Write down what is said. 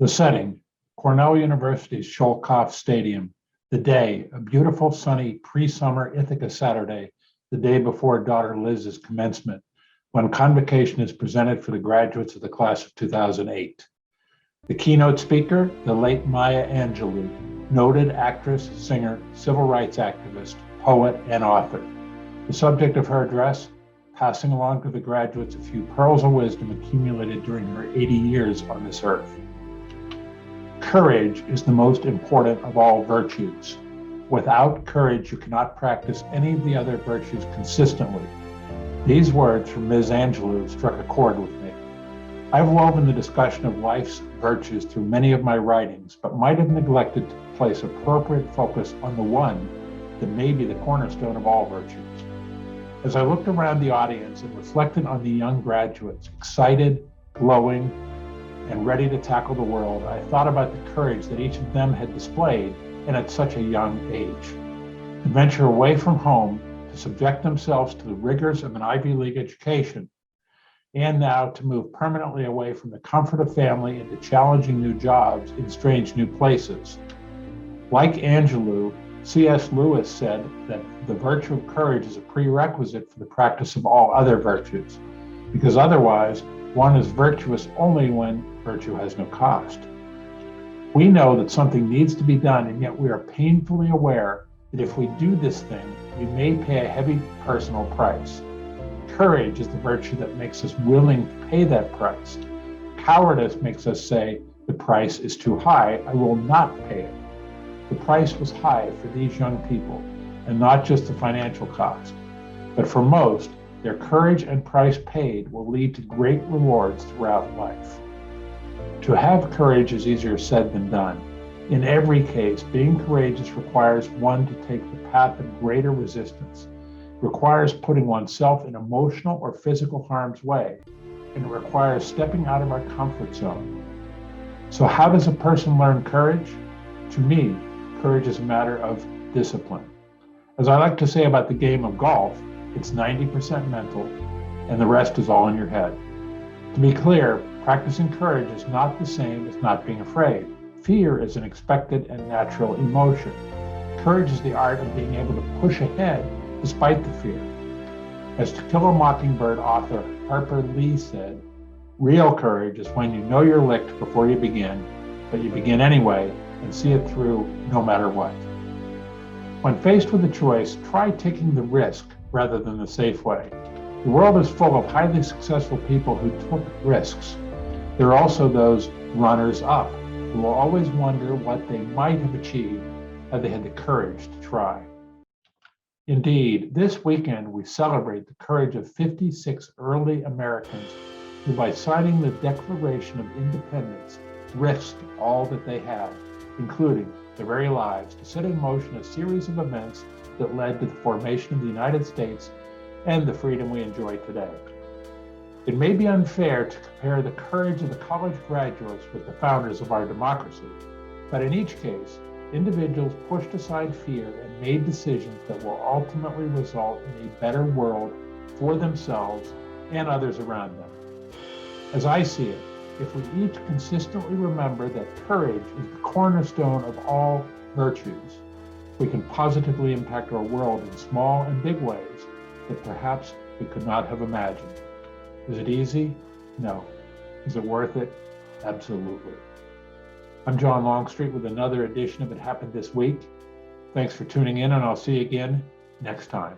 The setting, Cornell University's Sholkoff Stadium. The day, a beautiful sunny pre-summer Ithaca Saturday, the day before daughter Liz's commencement, when convocation is presented for the graduates of the class of 2008. The keynote speaker, the late Maya Angelou, noted actress, singer, civil rights activist, poet, and author. The subject of her address, passing along to the graduates a few pearls of wisdom accumulated during her 80 years on this earth. Courage is the most important of all virtues. Without courage, you cannot practice any of the other virtues consistently. These words from Ms. Angelou struck a chord with me. I've woven the discussion of life's virtues through many of my writings, but might have neglected to place appropriate focus on the one that may be the cornerstone of all virtues. As I looked around the audience and reflected on the young graduates, excited, glowing, and ready to tackle the world, I thought about the courage that each of them had displayed, and at such a young age. To venture away from home, to subject themselves to the rigors of an Ivy League education, and now to move permanently away from the comfort of family into challenging new jobs in strange new places. Like Angelou, C.S. Lewis said that the virtue of courage is a prerequisite for the practice of all other virtues, because otherwise, one is virtuous only when virtue has no cost. We know that something needs to be done, and yet we are painfully aware that if we do this thing, we may pay a heavy personal price. Courage is the virtue that makes us willing to pay that price. Cowardice makes us say, the price is too high, I will not pay it. The price was high for these young people, and not just the financial cost. But for most, their courage and price paid will lead to great rewards throughout life. To have courage is easier said than done. In every case, being courageous requires one to take the path of greater resistance. It requires putting oneself in emotional or physical harm's way, and it requires stepping out of our comfort zone. So how does a person learn courage? To me, courage is a matter of discipline. As I like to say about the game of golf, it's 90% mental, and the rest is all in your head. To be clear, practicing courage is not the same as not being afraid. Fear is an expected and natural emotion. Courage is the art of being able to push ahead despite the fear. As To Kill a Mockingbird author Harper Lee said, real courage is when you know you're licked before you begin, but you begin anyway and see it through no matter what. When faced with a choice, try taking the risk rather than the safe way. The world is full of highly successful people who took risks. There are also those runners-up who will always wonder what they might have achieved had they had the courage to try. Indeed, this weekend we celebrate the courage of 56 early Americans who, by signing the Declaration of Independence, risked all that they had, including their very lives, to set in motion a series of events that led to the formation of the United States and the freedom we enjoy today. It may be unfair to compare the courage of the college graduates with the founders of our democracy, but in each case, individuals pushed aside fear and made decisions that will ultimately result in a better world for themselves and others around them. As I see it, if we each consistently remember that courage is the cornerstone of all virtues, we can positively impact our world in small and big ways that perhaps we could not have imagined. Is it easy? No. Is it worth it? Absolutely. I'm John Longstreet with another edition of It Happened This Week. Thanks for tuning in, and I'll see you again next time.